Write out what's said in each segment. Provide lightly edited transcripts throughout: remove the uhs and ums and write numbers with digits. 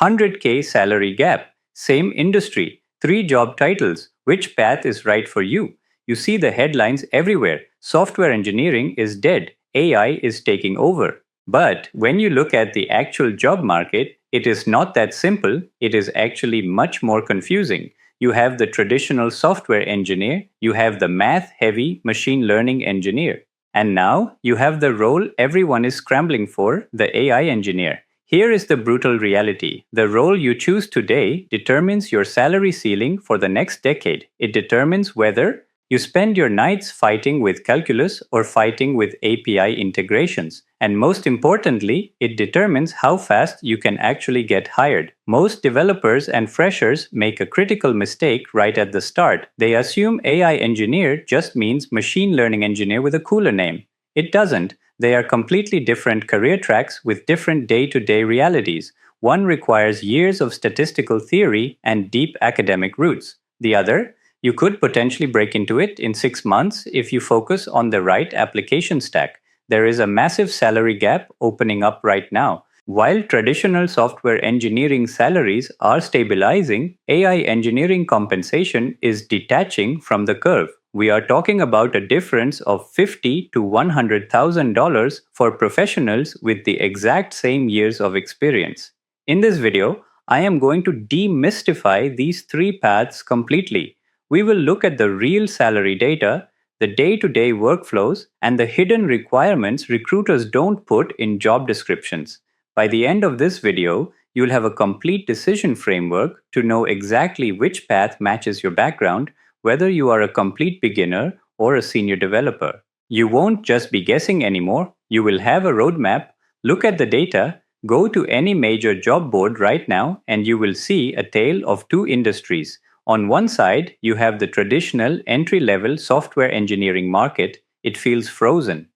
100K salary gap, same industry, 3 job titles. Which path is right for you? You see the headlines everywhere. Software engineering is dead. AI is taking over. But when you look at the actual job market, it is not that simple. It is actually much more confusing. You have the traditional software engineer, you have the math heavy machine learning engineer, and now you have the role everyone is scrambling for, the AI engineer. Here is the brutal reality. The role you choose today determines your salary ceiling for the next decade. It determines whether you spend your nights fighting with calculus or fighting with API integrations. And most importantly, it determines how fast you can actually get hired. Most developers and freshers make a critical mistake right at the start. They assume AI engineer just means machine learning engineer with a cooler name. It doesn't. They are completely different career tracks with different day-to-day realities. One requires years of statistical theory and deep academic roots. The other, you could potentially break into it in 6 months if you focus on the right application stack. There is a massive salary gap opening up right now. While traditional software engineering salaries are stabilizing, AI engineering compensation is detaching from the curve. We are talking about a difference of $50,000 to $100,000 for professionals with the exact same years of experience. In this video, I am going to demystify these 3 paths completely. We will look at the real salary data, the day-to-day workflows, and the hidden requirements recruiters don't put in job descriptions. By the end of this video, you'll have a complete decision framework to know exactly which path matches your background, whether you are a complete beginner or a senior developer. You won't just be guessing anymore. You will have a roadmap, look at the data, go to any major job board right now, and you will see a tale of 2 industries. On one side, you have the traditional entry-level software engineering market. It feels frozen.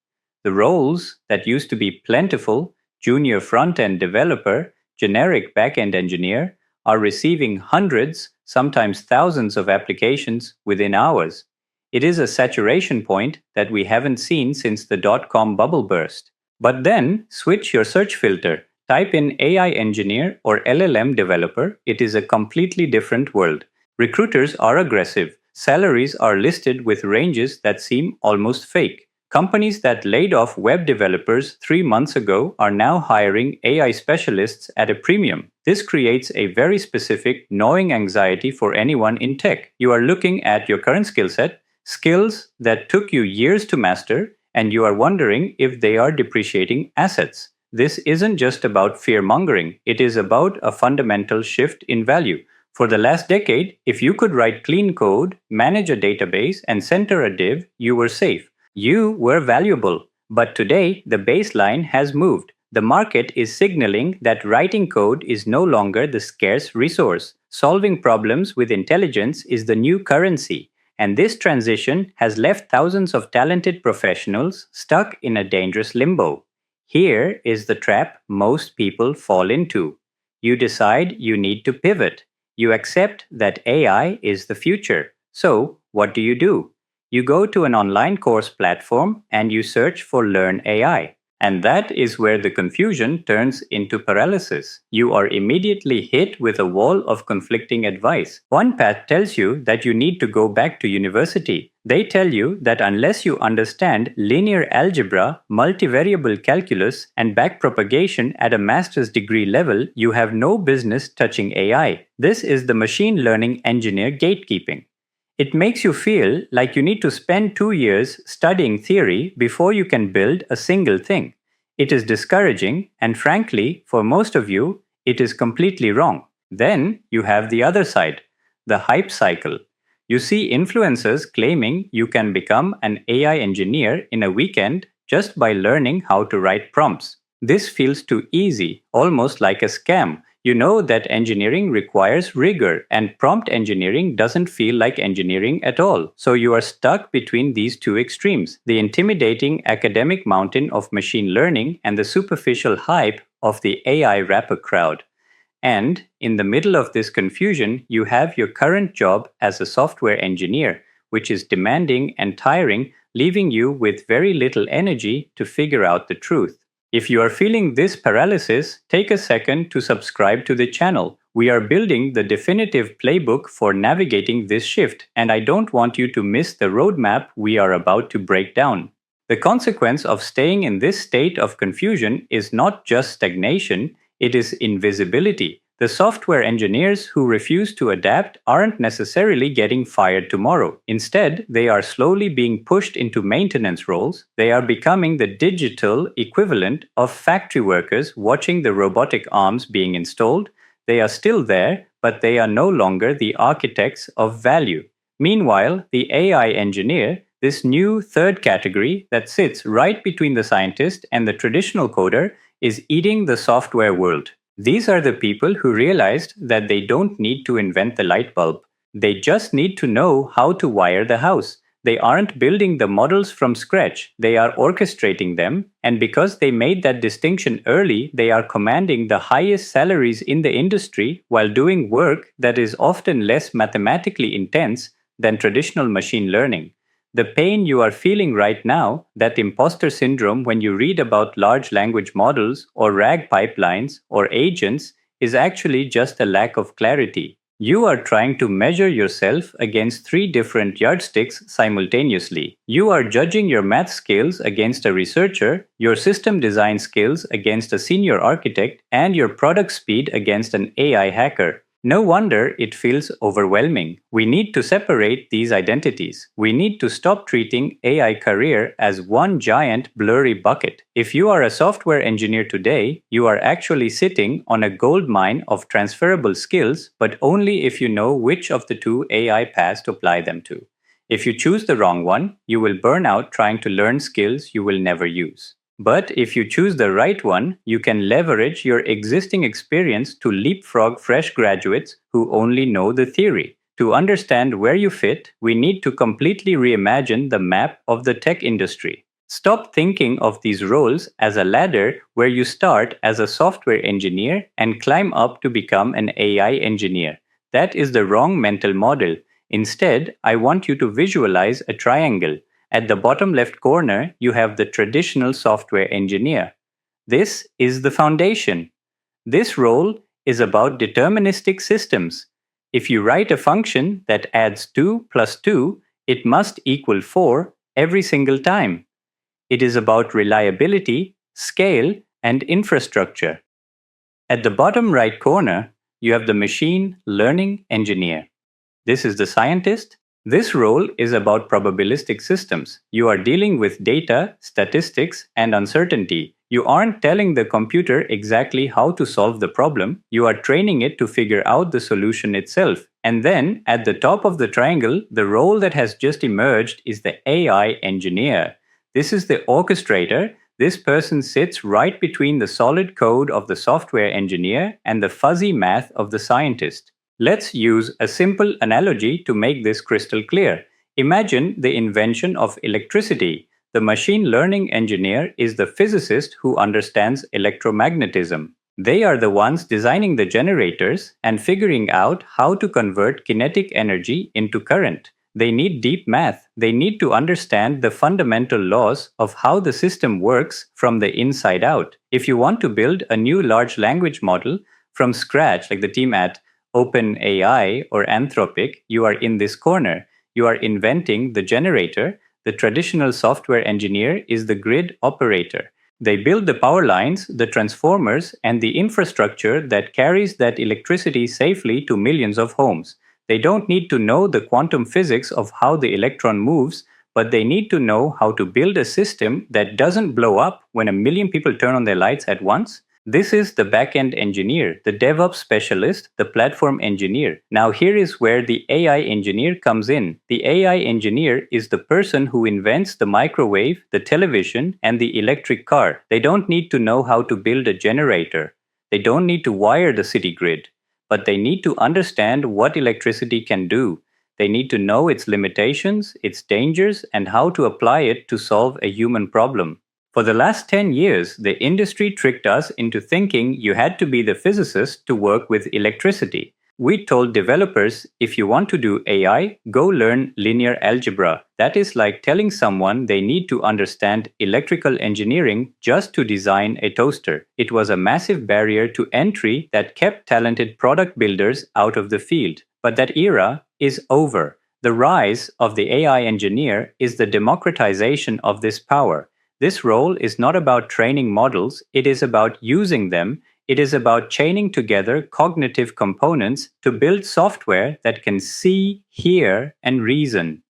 The roles that used to be plentiful, junior front-end developer, generic back-end engineer, are receiving hundreds, sometimes thousands of applications within hours. It is a saturation point that we haven't seen since the dot-com bubble burst. But then, switch your search filter. Type in AI engineer or LLM developer. It is a completely different world. Recruiters are aggressive. Salaries are listed with ranges that seem almost fake. Companies that laid off web developers 3 months ago are now hiring AI specialists at a premium. This creates a very specific, gnawing anxiety for anyone in tech. You are looking at your current skill set, skills that took you years to master, and you are wondering if they are depreciating assets. This isn't just about fear-mongering. It is about a fundamental shift in value. For the last decade, if you could write clean code, manage a database, and center a div, you were safe. You were valuable. But today, the baseline has moved. The market is signaling that writing code is no longer the scarce resource. Solving problems with intelligence is the new currency. And this transition has left thousands of talented professionals stuck in a dangerous limbo. Here is the trap most people fall into. You decide you need to pivot. You accept that AI is the future. So, what do? You go to an online course platform and you search for Learn AI. And that is where the confusion turns into paralysis. You are immediately hit with a wall of conflicting advice. One path tells you that you need to go back to university. They tell you that unless you understand linear algebra, multivariable calculus, and backpropagation at a master's degree level, you have no business touching AI. This is the machine learning engineer gatekeeping. It makes you feel like you need to spend 2 years studying theory before you can build a single thing. It is discouraging, and frankly, for most of you, it is completely wrong. Then you have the other side, the hype cycle. You see influencers claiming you can become an AI engineer in a weekend just by learning how to write prompts. This feels too easy, almost like a scam. You know that engineering requires rigor, and prompt engineering doesn't feel like engineering at all. So you are stuck between these 2 extremes, the intimidating academic mountain of machine learning and the superficial hype of the AI rapper crowd. And in the middle of this confusion, you have your current job as a software engineer, which is demanding and tiring, leaving you with very little energy to figure out the truth. If you are feeling this paralysis, take a second to subscribe to the channel. We are building the definitive playbook for navigating this shift, and I don't want you to miss the roadmap we are about to break down. The consequence of staying in this state of confusion is not just stagnation, it is invisibility. The software engineers who refuse to adapt aren't necessarily getting fired tomorrow. Instead, they are slowly being pushed into maintenance roles. They are becoming the digital equivalent of factory workers watching the robotic arms being installed. They are still there, but they are no longer the architects of value. Meanwhile, the AI engineer, this new third category that sits right between the scientist and the traditional coder, is eating the software world. These are the people who realized that they don't need to invent the light bulb. They just need to know how to wire the house. They aren't building the models from scratch, they are orchestrating them, and because they made that distinction early, they are commanding the highest salaries in the industry while doing work that is often less mathematically intense than traditional machine learning. The pain you are feeling right now, that imposter syndrome when you read about large language models or RAG pipelines or agents, is actually just a lack of clarity. You are trying to measure yourself against three different yardsticks simultaneously. You are judging your math skills against a researcher, your system design skills against a senior architect, and your product speed against an AI hacker. No wonder it feels overwhelming. We need to separate these identities. We need to stop treating AI career as one giant blurry bucket. If you are a software engineer today, you are actually sitting on a gold mine of transferable skills, but only if you know which of the two AI paths to apply them to. If you choose the wrong one, you will burn out trying to learn skills you will never use. But if you choose the right one, you can leverage your existing experience to leapfrog fresh graduates who only know the theory. To understand where you fit, we need to completely reimagine the map of the tech industry. Stop thinking of these roles as a ladder where you start as a software engineer and climb up to become an AI engineer. That is the wrong mental model. Instead, I want you to visualize a triangle. At the bottom left corner, you have the traditional software engineer. This is the foundation. This role is about deterministic systems. If you write a function that adds 2 plus 2, it must equal 4 every single time. It is about reliability, scale, and infrastructure. At the bottom right corner, you have the machine learning engineer. This is the scientist. This role is about probabilistic systems. You are dealing with data, statistics, and uncertainty. You aren't telling the computer exactly how to solve the problem. You are training it to figure out the solution itself. And then, at the top of the triangle, the role that has just emerged is the AI engineer. This is the orchestrator. This person sits right between the solid code of the software engineer and the fuzzy math of the scientist. Let's use a simple analogy to make this crystal clear. Imagine the invention of electricity. The machine learning engineer is the physicist who understands electromagnetism. They are the ones designing the generators and figuring out how to convert kinetic energy into current. They need deep math. They need to understand the fundamental laws of how the system works from the inside out. If you want to build a new large language model from scratch, like the team at OpenAI or Anthropic, you are in this corner. You are inventing the generator. The traditional software engineer is the grid operator. They build the power lines, the transformers, and the infrastructure that carries that electricity safely to millions of homes. They don't need to know the quantum physics of how the electron moves, but they need to know how to build a system that doesn't blow up when a million people turn on their lights at once. This is the backend engineer, the DevOps specialist, the platform engineer. Now here is where the AI engineer comes in. The AI engineer is the person who invents the microwave, the television, and the electric car. They don't need to know how to build a generator. They don't need to wire the city grid. But they need to understand what electricity can do. They need to know its limitations, its dangers, and how to apply it to solve a human problem. For the last 10 years, the industry tricked us into thinking you had to be the physicist to work with electricity. We told developers if you want to do AI, go learn linear algebra. That is like telling someone they need to understand electrical engineering just to design a toaster. It was a massive barrier to entry that kept talented product builders out of the field. But that era is over. The rise of the AI engineer is the democratization of this power. This role is not about training models, it is about using them. It is about chaining together cognitive components to build software that can see, hear, and reason.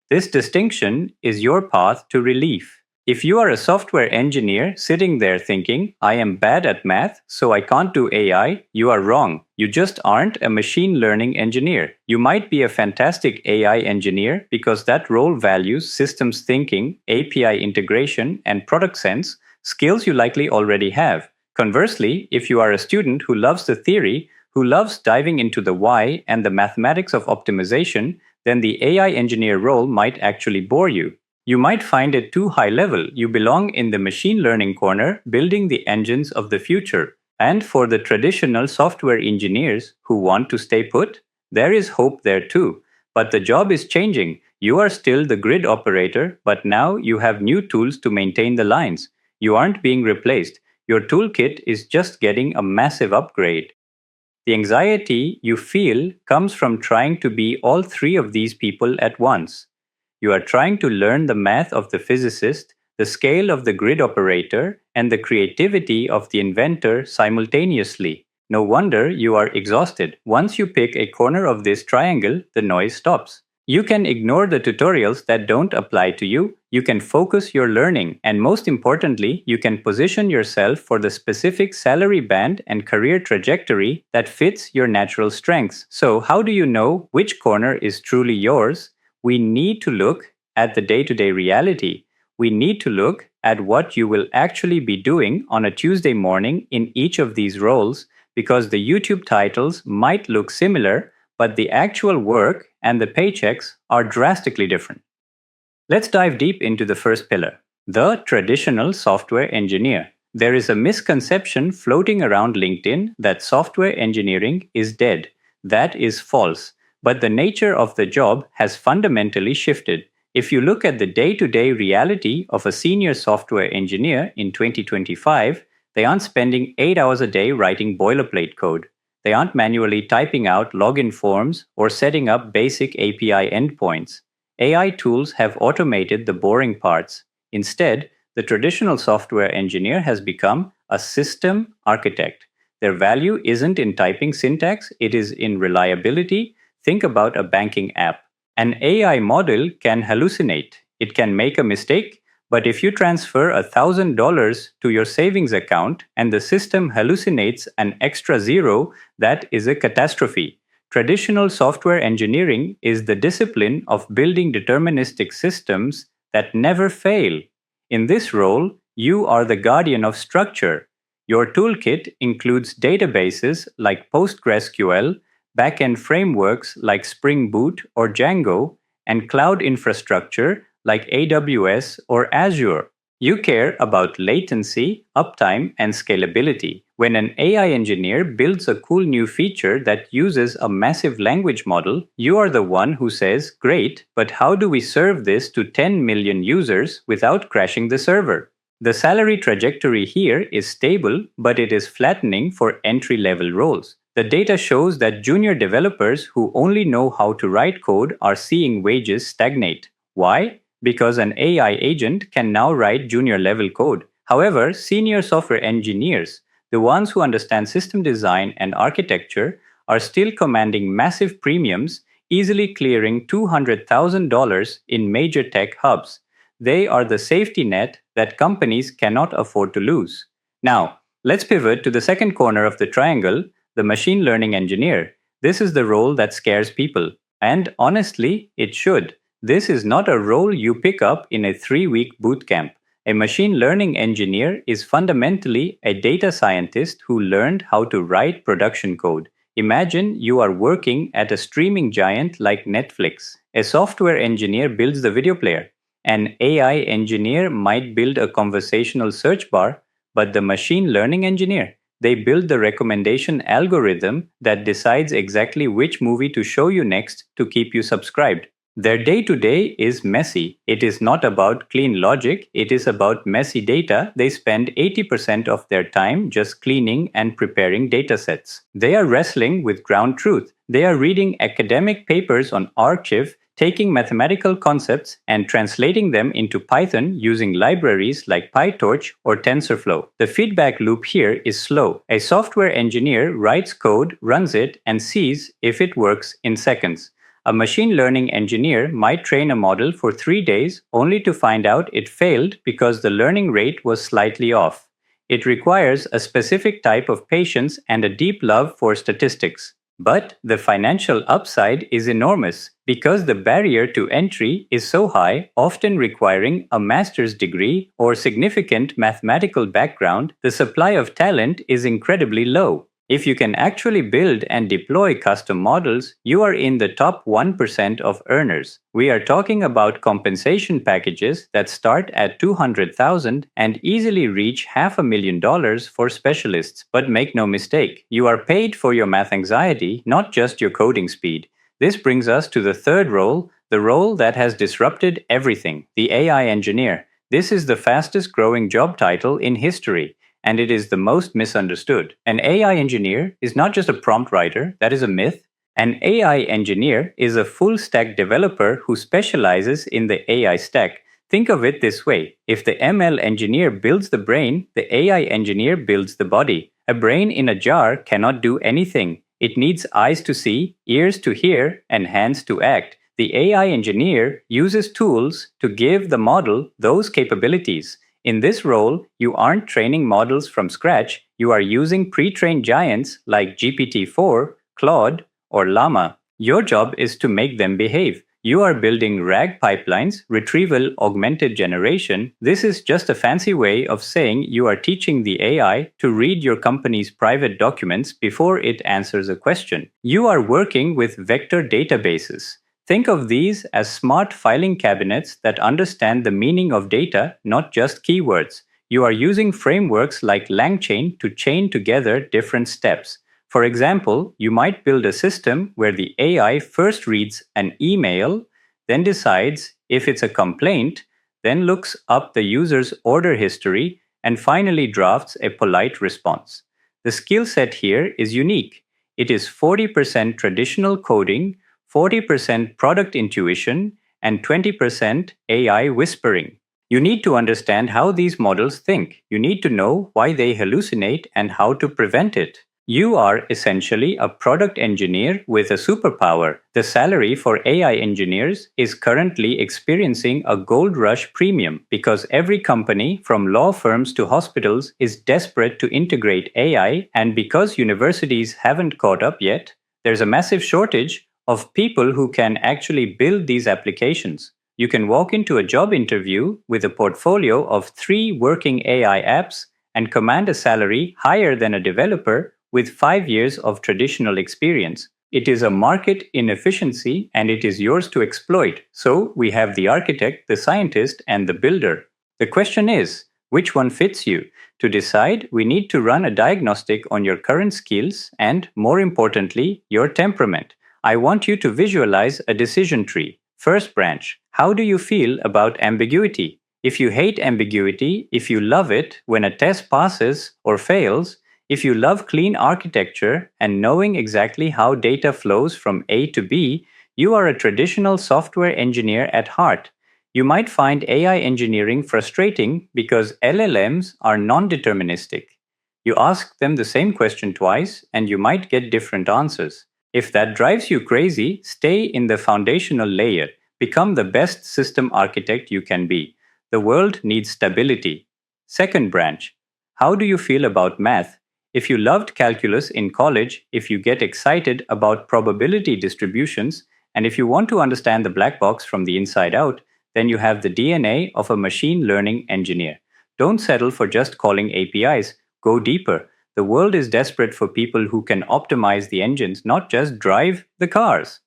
This distinction is your path to relief. If you are a software engineer sitting there thinking, I am bad at math, so I can't do AI, you are wrong. You just aren't a machine learning engineer. You might be a fantastic AI engineer because that role values systems thinking, API integration, and product sense, skills you likely already have. Conversely, if you are a student who loves the theory, who loves diving into the why and the mathematics of optimization, then the AI engineer role might actually bore you. You might find it too high level. You belong in the machine learning corner, building the engines of the future. And for the traditional software engineers who want to stay put, there is hope there too. But the job is changing. You are still the grid operator, but now you have new tools to maintain the lines. You aren't being replaced. Your toolkit is just getting a massive upgrade. The anxiety you feel comes from trying to be all three of these people at once. You are trying to learn the math of the physicist, the scale of the grid operator, and the creativity of the inventor simultaneously. No wonder you are exhausted. Once you pick a corner of this triangle, the noise stops. You can ignore the tutorials that don't apply to you. You can focus your learning. And most importantly, you can position yourself for the specific salary band and career trajectory that fits your natural strengths. So, how do you know which corner is truly yours? We need to look at the day-to-day reality. We need to look at what you will actually be doing on a Tuesday morning in each of these roles, because the YouTube titles might look similar, but the actual work and the paychecks are drastically different. Let's dive deep into the first pillar, the traditional software engineer. There is a misconception floating around LinkedIn that software engineering is dead. That is false. But the nature of the job has fundamentally shifted. If you look at the day-to-day reality of a senior software engineer in 2025, they aren't spending 8 hours a day writing boilerplate code. They aren't manually typing out login forms or setting up basic API endpoints. AI tools have automated the boring parts. Instead, the traditional software engineer has become a system architect. Their value isn't in typing syntax, it is in reliability. Think about a banking app. An AI model can hallucinate. It can make a mistake, but if you transfer $1,000 to your savings account and the system hallucinates an extra zero, that is a catastrophe. Traditional software engineering is the discipline of building deterministic systems that never fail. In this role, you are the guardian of structure. Your toolkit includes databases like PostgreSQL, backend frameworks like Spring Boot or Django, and cloud infrastructure like AWS or Azure. You care about latency, uptime, and scalability. When an AI engineer builds a cool new feature that uses a massive language model, you are the one who says, "Great, but how do we serve this to 10 million users without crashing the server?" The salary trajectory here is stable, but it is flattening for entry-level roles. The data shows that junior developers who only know how to write code are seeing wages stagnate. Why? Because an AI agent can now write junior-level code. However, senior software engineers, the ones who understand system design and architecture, are still commanding massive premiums, easily clearing $200,000 in major tech hubs. They are the safety net that companies cannot afford to lose. Now, let's pivot to the second corner of the triangle, the machine learning engineer. This is the role that scares people. And honestly, it should. This is not a role you pick up in a 3-week bootcamp. A machine learning engineer is fundamentally a data scientist who learned how to write production code. Imagine you are working at a streaming giant like Netflix. A software engineer builds the video player. An AI engineer might build a conversational search bar, but the machine learning engineer, They build the recommendation algorithm that decides exactly which movie to show you next to keep you subscribed. Their day to day is messy. It is not about clean logic, it is about messy data. They spend 80% of their time just cleaning and preparing datasets. They are wrestling with ground truth. They are reading academic papers on Archive, taking mathematical concepts and translating them into Python using libraries like PyTorch or TensorFlow. The feedback loop here is slow. A software engineer writes code, runs it, and sees if it works in seconds. A machine learning engineer might train a model for 3 days only to find out it failed because the learning rate was slightly off. It requires a specific type of patience and a deep love for statistics. But the financial upside is enormous because the barrier to entry is so high, often requiring a master's degree or significant mathematical background. The supply of talent is incredibly low. If you can actually build and deploy custom models, you are in the top 1% of earners. We are talking about compensation packages that start at $200,000 and easily reach $500,000 for specialists. But make no mistake, you are paid for your math anxiety, not just your coding speed. This brings us to the third role, the role that has disrupted everything, the AI engineer. This is the fastest growing job title in history. And it is the most misunderstood. An AI engineer is not just a prompt writer, that is a myth. An AI engineer is a full stack developer who specializes in the AI stack. Think of it this way: if the ML engineer builds the brain, the AI engineer builds the body. A brain in a jar cannot do anything. It needs eyes to see, ears to hear, and hands to act. The AI engineer uses tools to give the model those capabilities. In this role, you aren't training models from scratch, you are using pre-trained giants like GPT-4, Claude, or Llama. Your job is to make them behave. You are building RAG pipelines, retrieval augmented generation. This is just a fancy way of saying you are teaching the AI to read your company's private documents before it answers a question. You are working with vector databases. Think of these as smart filing cabinets that understand the meaning of data, not just keywords. You are using frameworks like LangChain to chain together different steps. For example, you might build a system where the AI first reads an email, then decides if it's a complaint, then looks up the user's order history, and finally drafts a polite response. The skill set here is unique. It is 40% traditional coding, 40% product intuition, and 20% AI whispering. You need to understand how these models think. You need to know why they hallucinate and how to prevent it. You are essentially a product engineer with a superpower. The salary for AI engineers is currently experiencing a gold rush premium because every company, from law firms to hospitals, is desperate to integrate AI, and because universities haven't caught up yet, there's a massive shortage of people who can actually build these applications. You can walk into a job interview with a portfolio of 3 working AI apps and command a salary higher than a developer with 5 years of traditional experience. It is a market inefficiency and it is yours to exploit. So we have the architect, the scientist, and the builder. The question is, which one fits you? To decide, we need to run a diagnostic on your current skills and, more importantly, your temperament. I want you to visualize a decision tree. First branch, how do you feel about ambiguity? If you hate ambiguity, if you love it when a test passes or fails, if you love clean architecture and knowing exactly how data flows from A to B, you are a traditional software engineer at heart. You might find AI engineering frustrating because LLMs are non-deterministic. You ask them the same question twice and you might get different answers. If that drives you crazy, stay in the foundational layer. Become the best system architect you can be. The world needs stability. Second branch, how do you feel about math? If you loved calculus in college, if you get excited about probability distributions, and if you want to understand the black box from the inside out, then you have the DNA of a machine learning engineer. Don't settle for just calling APIs. Go deeper. The world is desperate for people who can optimize the engines, not just drive the cars.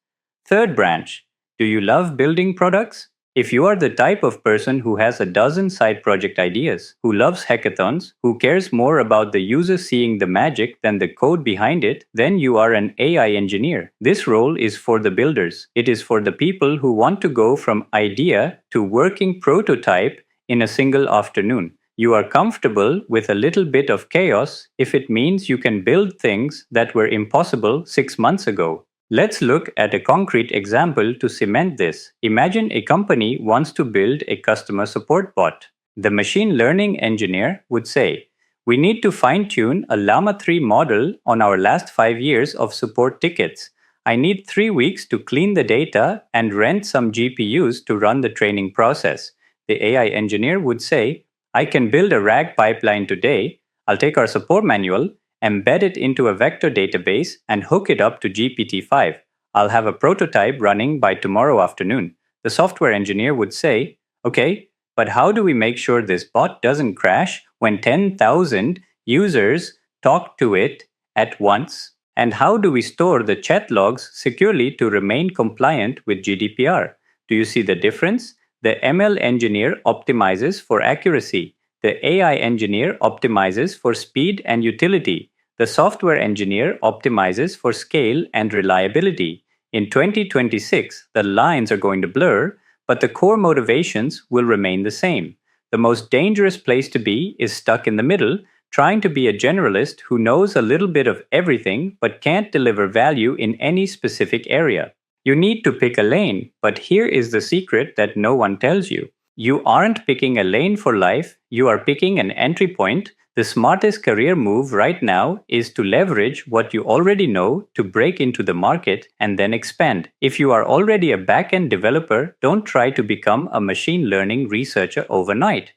Third branch, do you love building products? If you are the type of person who has a dozen side project ideas, who loves hackathons, who cares more about the user seeing the magic than the code behind it, then you are an AI engineer. This role is for the builders. It is for the people who want to go from idea to working prototype in a single afternoon. You are comfortable with a little bit of chaos if it means you can build things that were impossible 6 months ago. Let's look at a concrete example to cement this. Imagine a company wants to build a customer support bot. The machine learning engineer would say, "We need to fine tune a Llama 3 model on our last 5 years of support tickets. I need 3 weeks to clean the data and rent some GPUs to run the training process." The AI engineer would say, "I can build a RAG pipeline today. I'll take our support manual, embed it into a vector database, and hook it up to GPT-5. I'll have a prototype running by tomorrow afternoon." The software engineer would say, "Okay, but how do we make sure this bot doesn't crash when 10,000 users talk to it at once? And how do we store the chat logs securely to remain compliant with GDPR?" Do you see the difference? The ML engineer optimizes for accuracy. The AI engineer optimizes for speed and utility. The software engineer optimizes for scale and reliability. In 2026, the lines are going to blur, but the core motivations will remain the same. The most dangerous place to be is stuck in the middle, trying to be a generalist who knows a little bit of everything but can't deliver value in any specific area. You need to pick a lane, but here is the secret that no one tells you. You aren't picking a lane for life, you are picking an entry point. The smartest career move right now is to leverage what you already know to break into the market and then expand. If you are already a back-end developer, don't try to become a machine learning researcher overnight.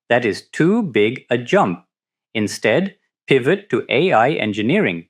That is too big a jump. Instead, pivot to AI engineering.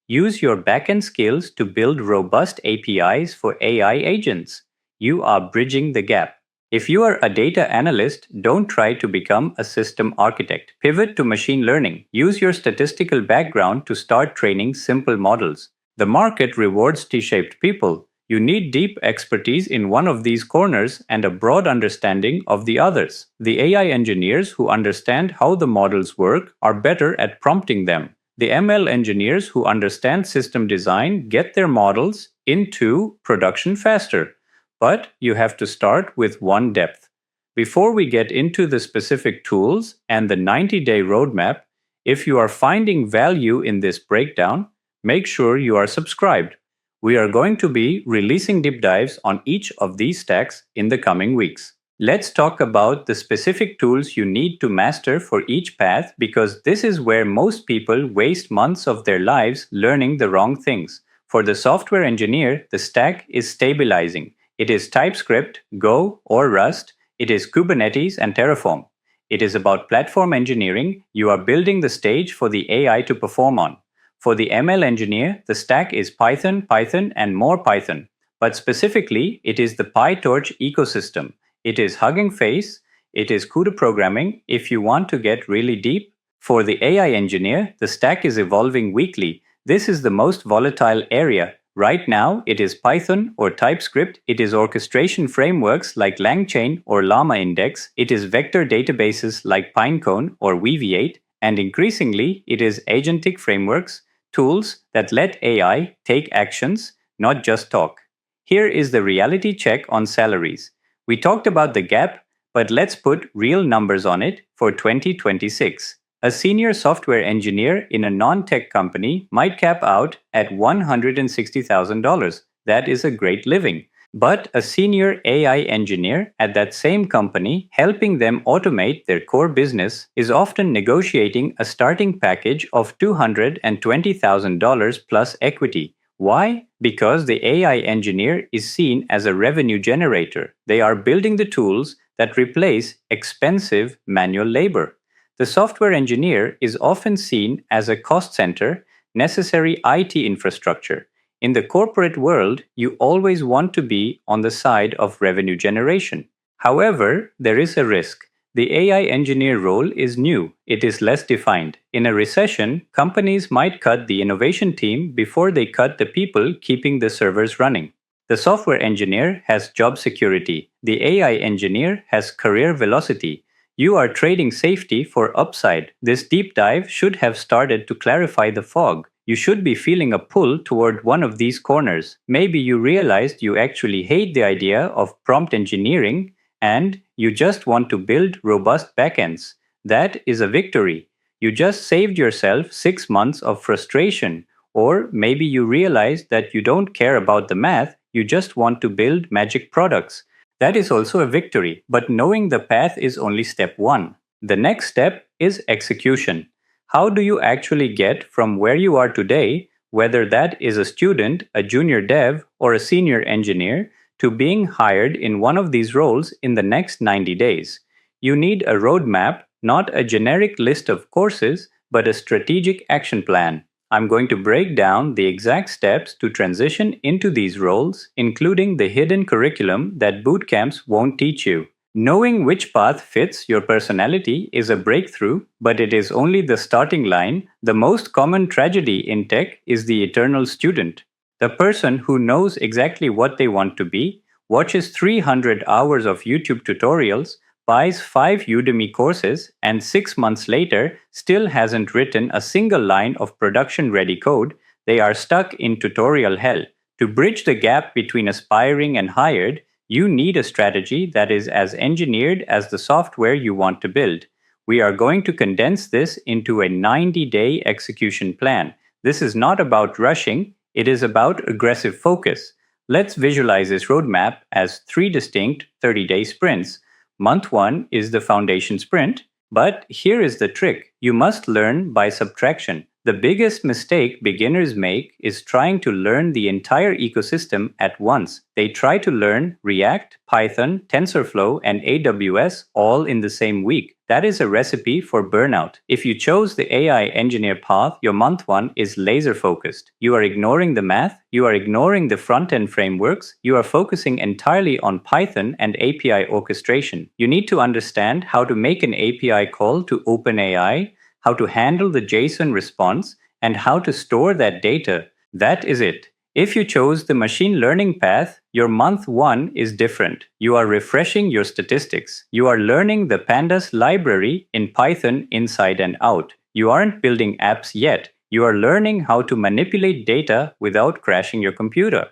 Use your back-end skills to build robust APIs for AI agents. You are bridging the gap. If you are a data analyst, don't try to become a system architect. Pivot to machine learning. Use your statistical background to start training simple models. The market rewards T-shaped people. You need deep expertise in one of these corners and a broad understanding of the others. The AI engineers who understand how the models work are better at prompting them. The ML engineers who understand system design get their models into production faster. But you have to start with one depth. Before we get into the specific tools and the 90-day roadmap, if you are finding value in this breakdown, make sure you are subscribed. We are going to be releasing deep dives on each of these stacks in the coming weeks. Let's talk about the specific tools you need to master for each path, because this is where most people waste months of their lives learning the wrong things. For the software engineer, the stack is stabilizing. It is TypeScript, Go, or Rust. It is Kubernetes and Terraform. It is about platform engineering. You are building the stage for the AI to perform on. For the ML engineer, the stack is Python, Python, and more Python. But specifically, it is the PyTorch ecosystem. It is Hugging Face. It is CUDA programming if you want to get really deep. For the AI engineer, the stack is evolving weekly. This is the most volatile area. Right now, it is Python or TypeScript. It is orchestration frameworks like LangChain or Llama Index. It is vector databases like Pinecone or Weaviate. And increasingly, it is agentic frameworks, tools that let AI take actions, not just talk. Here is the reality check on salaries. We talked about the gap, but let's put real numbers on it for 2026. A senior software engineer in a non-tech company might cap out at $160,000. That is a great living. But a senior AI engineer at that same company, helping them automate their core business, is often negotiating a starting package of $220,000 plus equity. Why? Because the AI engineer is seen as a revenue generator. They are building the tools that replace expensive manual labor. The software engineer is often seen as a cost center, necessary IT infrastructure. In the corporate world, you always want to be on the side of revenue generation. However, there is a risk. The AI engineer role is new. It is less defined. In a recession, companies might cut the innovation team before they cut the people keeping the servers running. The software engineer has job security. The AI engineer has career velocity. You are trading safety for upside. This deep dive should have started to clarify the fog. You should be feeling a pull toward one of these corners. Maybe you realized you actually hate the idea of prompt engineering and you just want to build robust backends. That is a victory. You just saved yourself 6 months of frustration. Or maybe you realize that you don't care about the math, you just want to build magic products. That is also a victory, but knowing the path is only step one. The next step is execution. How do you actually get from where you are today, whether that is a student, a junior dev, or a senior engineer, to being hired in one of these roles in the next 90 days? You need a roadmap, not a generic list of courses, but a strategic action plan. I'm going to break down the exact steps to transition into these roles, including the hidden curriculum that boot camps won't teach you. Knowing which path fits your personality is a breakthrough, but it is only the starting line. The most common tragedy in tech is the eternal student. The person who knows exactly what they want to be, watches 300 hours of YouTube tutorials, buys 5 Udemy courses, and 6 months later still hasn't written a single line of production-ready code. They are stuck in tutorial hell. To bridge the gap between aspiring and hired, you need a strategy that is as engineered as the software you want to build. We are going to condense this into a 90-day execution plan. This is not about rushing, it is about aggressive focus. Let's visualize this roadmap as 3 distinct 30-day sprints. Month 1 is the foundation sprint, but here is the trick. You must learn by subtraction. The biggest mistake beginners make is trying to learn the entire ecosystem at once. They try to learn React, Python, TensorFlow, and AWS all in the same week. That is a recipe for burnout. If you chose the AI engineer path, your month 1 is laser focused. You are ignoring the math, you are ignoring the front-end frameworks, you are focusing entirely on Python and API orchestration. You need to understand how to make an API call to OpenAI, how to handle the JSON response, and how to store that data. That is it. If you chose the machine learning path, your month 1 is different. You are refreshing your statistics. You are learning the pandas library in Python inside and out. You aren't building apps yet. You are learning how to manipulate data without crashing your computer.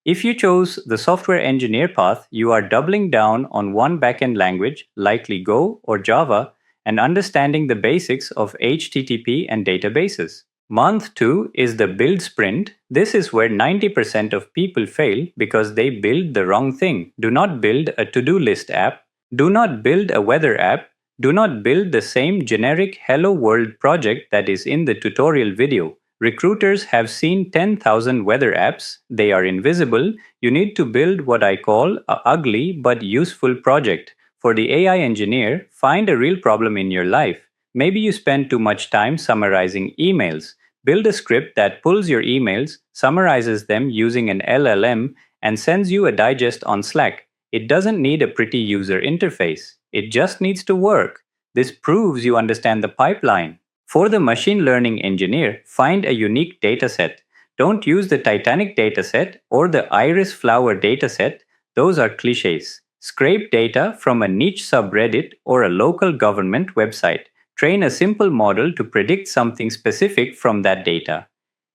If you chose the software engineer path, you are doubling down on one backend language, likely Go or Java, and understanding the basics of HTTP and databases. Month 2 is the build sprint. This is where 90% of people fail because they build the wrong thing. Do not build a to-do list app. Do not build a weather app. Do not build the same generic Hello World project that is in the tutorial video. Recruiters have seen 10,000 weather apps. They are invisible. You need to build what I call a ugly but useful project. For the AI engineer, find a real problem in your life. Maybe you spend too much time summarizing emails. Build a script that pulls your emails, summarizes them using an LLM, and sends you a digest on Slack. It doesn't need a pretty user interface. It just needs to work. This proves you understand the pipeline. For the machine learning engineer, find a unique dataset. Don't use the Titanic dataset or the Iris Flower dataset. Those are cliches. Scrape data from a niche subreddit or a local government website. Train a simple model to predict something specific from that data.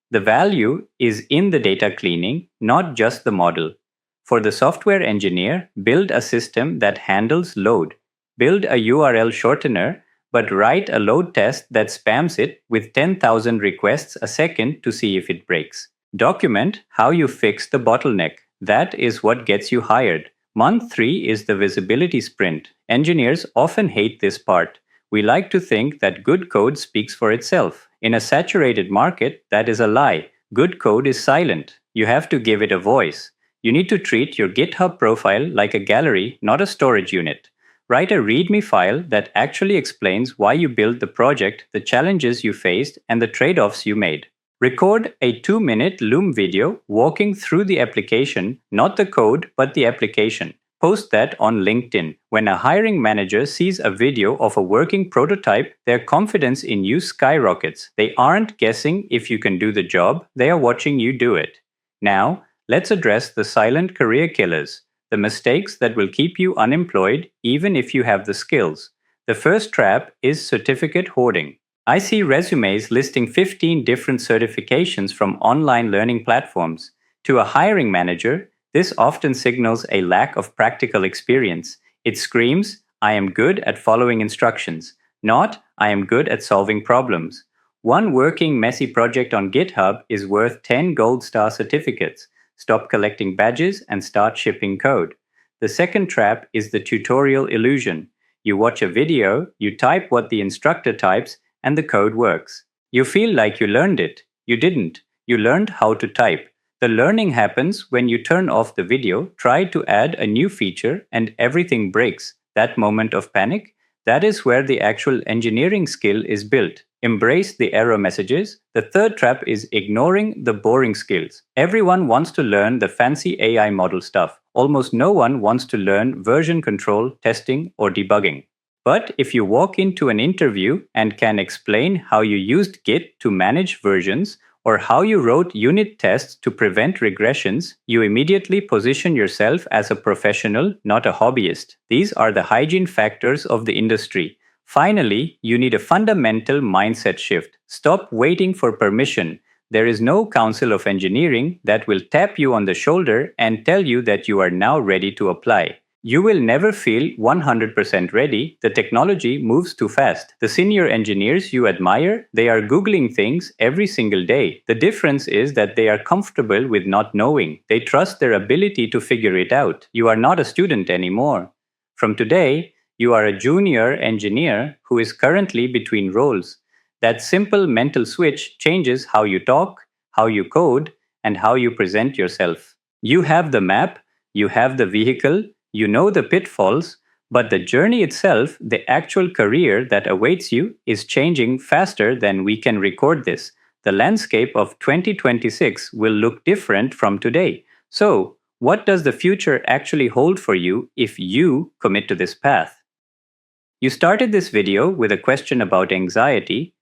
The value is in the data cleaning, not just the model. For the software engineer, build a system that handles load. Build a URL shortener, but write a load test that spams it with 10,000 requests a second to see if it breaks. Document how you fix the bottleneck. That is what gets you hired. Month 3 is the visibility sprint. Engineers often hate this part. We like to think that good code speaks for itself. In a saturated market, that is a lie. Good code is silent. You have to give it a voice. You need to treat your GitHub profile like a gallery, not a storage unit. Write a README file that actually explains why you built the project, the challenges you faced, and the trade-offs you made. Record a 2-minute Loom video walking through the application, not the code, but the application. Post that on LinkedIn. When a hiring manager sees a video of a working prototype, their confidence in you skyrockets. They aren't guessing if you can do the job, they are watching you do it. Now, Let's address the silent career killers, the mistakes that will keep you unemployed even if you have the skills. The first trap is certificate hoarding. I see resumes listing 15 different certifications from online learning platforms. To a hiring manager, this often signals a lack of practical experience. It screams, I am good at following instructions, not I am good at solving problems. One working messy project on GitHub is worth 10 gold star certificates. Stop collecting badges and start shipping code. The second trap is the tutorial illusion. You watch a video, you type what the instructor types, and the code works. You feel like you learned it. You didn't. You learned how to type. The learning happens when you turn off the video, try to add a new feature, and everything breaks. That moment of panic, that is where the actual engineering skill is built. Embrace the error messages. The third trap is ignoring the boring skills. Everyone wants to learn the fancy AI model stuff. Almost no one wants to learn version control, testing, or debugging. But if you walk into an interview and can explain how you used Git to manage versions, or how you wrote unit tests to prevent regressions, you immediately position yourself as a professional, not a hobbyist. These are the hygiene factors of the industry. Finally, you need a fundamental mindset shift. Stop waiting for permission. There is no council of engineering that will tap you on the shoulder and tell you that you are now ready to apply. You will never feel 100% ready. The technology moves too fast. The senior engineers you admire, they are Googling things every single day. The difference is that they are comfortable with not knowing. They trust their ability to figure it out. You are not a student anymore. From today, you are a junior engineer who is currently between roles. That simple mental switch changes how you talk, how you code, and how you present yourself. You have the map, you have the vehicle, you know the pitfalls, but the journey itself, the actual career that awaits you, is changing faster than we can record this. The landscape of 2026 will look different from today. So, what does the future actually hold for you if you commit to this path? You started this video with a question about anxiety.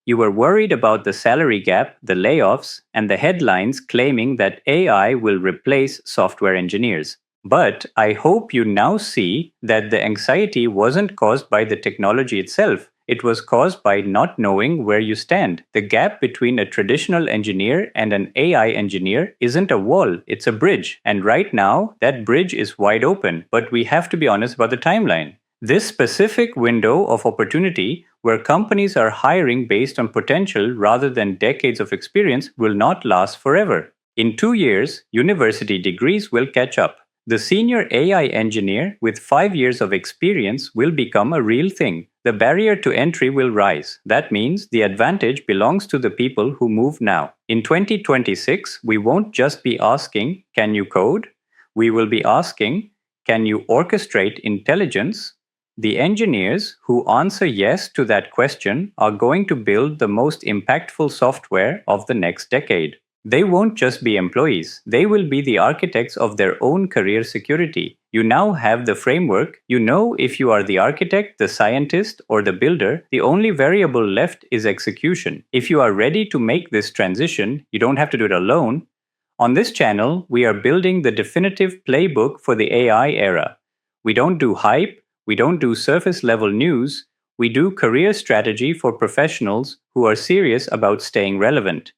You were worried about the salary gap, the layoffs, and the headlines claiming that AI will replace software engineers. But I hope you now see that the anxiety wasn't caused by the technology itself. It was caused by not knowing where you stand. The gap between a traditional engineer and an AI engineer isn't a wall, it's a bridge. And right now, that bridge is wide open. But we have to be honest about the timeline. This specific window of opportunity, where companies are hiring based on potential rather than decades of experience, will not last forever. In 2 years, university degrees will catch up. The senior AI engineer with 5 years of experience will become a real thing. The barrier to entry will rise. That means the advantage belongs to the people who move now. In 2026, we won't just be asking, can you code? We will be asking, can you orchestrate intelligence? The engineers who answer yes to that question are going to build the most impactful software of the next decade. They won't just be employees, they will be the architects of their own career security. You now have the framework. You know if you are the architect, the scientist, or the builder. The only variable left is execution. If you are ready to make this transition, you don't have to do it alone. On this channel, we are building the definitive playbook for the AI era. We don't do hype, we don't do surface level news, we do career strategy for professionals who are serious about staying relevant.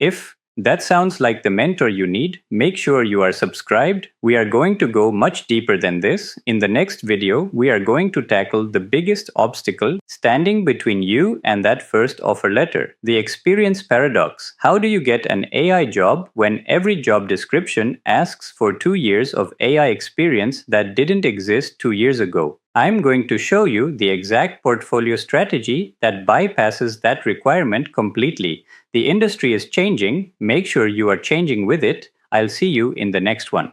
If that sounds like the mentor you need, make sure you are subscribed. We are going to go much deeper than this. In the next video, we are going to tackle the biggest obstacle standing between you and that first offer letter, the experience paradox. How do you get an AI job when every job description asks for 2 years of AI experience that didn't exist 2 years ago? I'm going to show you the exact portfolio strategy that bypasses that requirement completely. The industry is changing. Make sure you are changing with it. I'll see you in the next one.